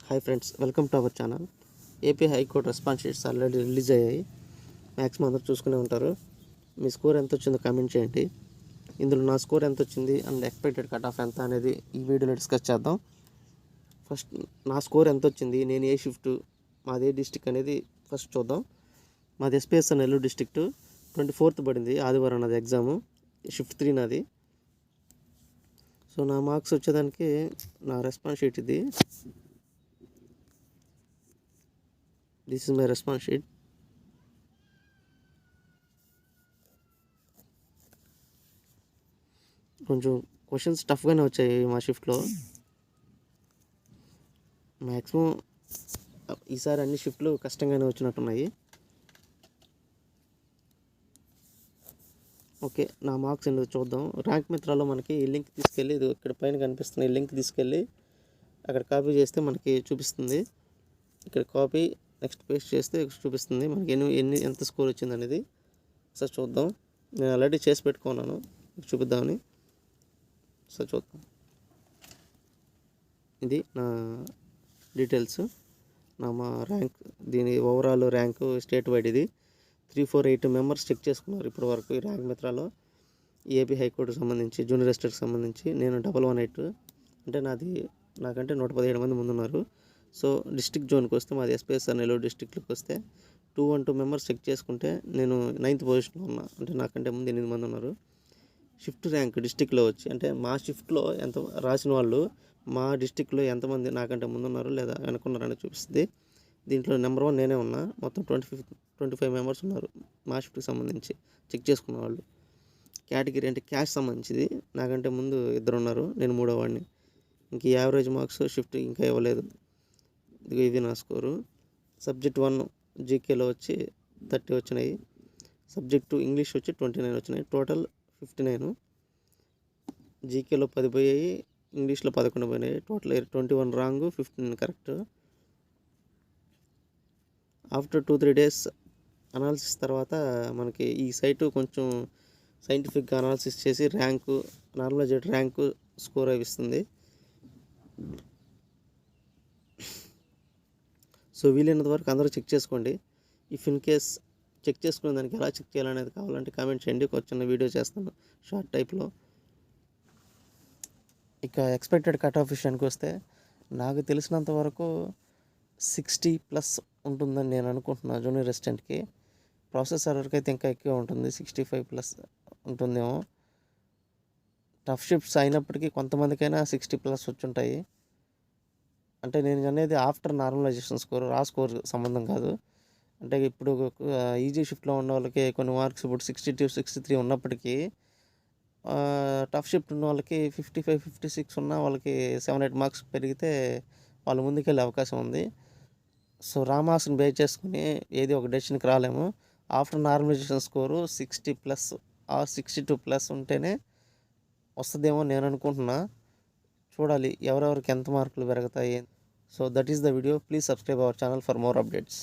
Hi friends, welcome to our channel. AP high court response sheets already release అయ్యాయి. Maximum అందరూ చూసుకునే ఉంటారు. మీ score ఎంత వచ్చిందో కామెంట్ చేయండి. ఇందులో నా స్కోర్ ఎంత వచ్చింది అండ్ ఎక్స్పెక్టెడ్ కట్ ఆఫ్ ఎంత అనేది ఈ వీడియోలో డిస్కస్ చేద్దాం. ఫస్ట్ నా స్కోర్ ఎంత వచ్చింది, నేను ఏ షిఫ్ట్, మాది ఏ డిస్టిక్ అనేది ఫస్ట్ చూద్దాం. మాది ఎస్పీఎస్ఆర్ నెల్లూరు డిస్ట్రిక్ట్ 24th పడింది, ఆదివారం నాది ఎగ్జాము, షిఫ్ట్ 3 నాది. సో నా మార్క్స్ వచ్చేదానికి నా రెస్పాన్స్ షీట్ ఇది. This is my response sheet. కొంచెం క్వశ్చన్స్ టఫ్గానే వచ్చాయి మా షిఫ్ట్లో. మ్యాక్సిమం ఈసారి అన్ని షిఫ్ట్లు కష్టంగానే వచ్చినట్టున్నాయి. ఓకే, నా మార్క్స్ ఏంటో చూద్దాం. ర్యాంక్ మిత్రాలో మనకి ఈ లింక్ తీసుకెళ్ళి, ఇది ఇక్కడ పైన కనిపిస్తుంది, ఈ లింక్ తీసుకెళ్ళి అక్కడ కాపీ చేస్తే మనకి చూపిస్తుంది. ఇక్కడ కాపీ నెక్స్ట్ పేస్ట్ చేస్తే చూపిస్తుంది మనకి ఎంత స్కోర్ వచ్చింది అనేది. సార్ చూద్దాం. నేను ఆల్రెడీ చేసి పెట్టుకున్నాను, చూపిద్దామని. సార్ చూద్దాం. ఇది నా డీటెయిల్స్, మా ర్యాంక్, దీని ఓవరాల్ ర్యాంకు స్టేట్ వైడ్ ఇది 348 మెంబర్స్ చెక్ చేసుకున్నారు ఇప్పటి వరకు ఈ ర్యాంక్ మిత్రాలో. ఏపీ హైకోర్టుకు సంబంధించి జూనియర్ అసిస్టెంట్కి సంబంధించి నేను 118, అంటే నాకంటే 117 మంది ముందున్నారు. సో డిస్ట్రిక్ట్ జోన్కి వస్తే మాది ఎస్పీఎస్ఆర్ నెల్లూరు డిస్ట్రిక్ట్కి వస్తే 212 మెంబర్స్ చెక్ చేసుకుంటే నేను 9th పొజిషన్లో ఉన్నా, అంటే నాకంటే ముందు 8 మంది ఉన్నారు. షిఫ్ట్ ర్యాంక్ డిస్టిక్లో వచ్చి, అంటే మా షిఫ్ట్లో ఎంత రాసిన వాళ్ళు మా డిస్టిక్లో ఎంతమంది నాకంటే ముందు ఉన్నారు లేదా వెనుకున్నారని చూపిస్తుంది. దీంట్లో నెంబర్ 1 నేనే ఉన్నా. మొత్తం 25 మెంబర్స్ ఉన్నారు మా షిఫ్ట్కి సంబంధించి చెక్ చేసుకున్న వాళ్ళు. కేటగిరీ అంటే క్యాష్ సంబంధించింది, నాకంటే ముందు 2 ఉన్నారు, నేను 3వ వాడిని. ఇంక యావరేజ్ మార్క్స్ షిఫ్ట్ ఇంకా ఇవ్వలేదు. ఇది నా స్కోరు. సబ్జెక్ట్ 1 జీకేలో వచ్చి 30 వచ్చినాయి. సబ్జెక్ట్ 2 ఇంగ్లీష్ వచ్చి 29 వచ్చినాయి. టోటల్ 59. జీకేలో 10 పోయాయి, ఇంగ్లీష్లో 11 పోయినాయి. Total 21 wrong, 15 correct. After 2-3 days analysis తర్వాత మనకి ఈ సైటు కొంచెం సైంటిఫిక్గా అనాలిసిస్ చేసి ర్యాంకు, నార్మలైజ్డ్ ర్యాంకు స్కోర్ అవి ఇస్తుంది. సో వీలైనంత వరకు అందరూ చెక్ చేసుకోండి. ఇఫ్ ఇన్ కేస్ చెక్ చేసుకునే దానికి ఎలా చెక్ చేయాలనేది కావాలంటే కామెంట్ చేయండి, ఒక చిన్న వీడియో చేస్తాను షార్ట్ టైప్లో. ఇక ఎక్స్పెక్టెడ్ కట్ ఆఫ్ విషయానికి వస్తే నాకు తెలిసినంత వరకు 60+ ఉంటుందని నేను అనుకుంటున్నాను. జూనియర్ అసిస్టెంట్కి ప్రాసెసర్ వరకు అయితే ఇంకా ఎక్కువ ఉంటుంది, 65+ ఉంటుందేమో. టఫ్ షిఫ్ట్స్ అయినప్పటికీ కొంతమందికైనా 60+ వచ్చి ఉంటాయి. అంటే నేను అనేది after normalisation score, raw score సంబంధం కాదు. అంటే ఇప్పుడు ఈజీ షిఫ్ట్లో ఉన్న వాళ్ళకి కొన్ని మార్క్స్ ఇప్పుడు 62, 63 ఉన్నప్పటికీ టఫ్ షిఫ్ట్ ఉన్న వాళ్ళకి 55, 56 ఉన్న వాళ్ళకి 7-8 మార్క్స్ పెరిగితే వాళ్ళు ముందుకెళ్ళే అవకాశం ఉంది. సో రా మార్క్స్ని బేస్ చేసుకుని ఏది ఒక డెసిషన్కి రాలేము. ఆఫ్టర్ నార్మలైజేషన్ స్కోరు 60+ ఆ 62+ ఉంటేనే వస్తుందేమో నేను అనుకుంటున్నా. చూడాలి ఎవరెవరికి ఎంత మార్కులు పెరుగుతాయి. So that is the video. Please subscribe our channel for more updates.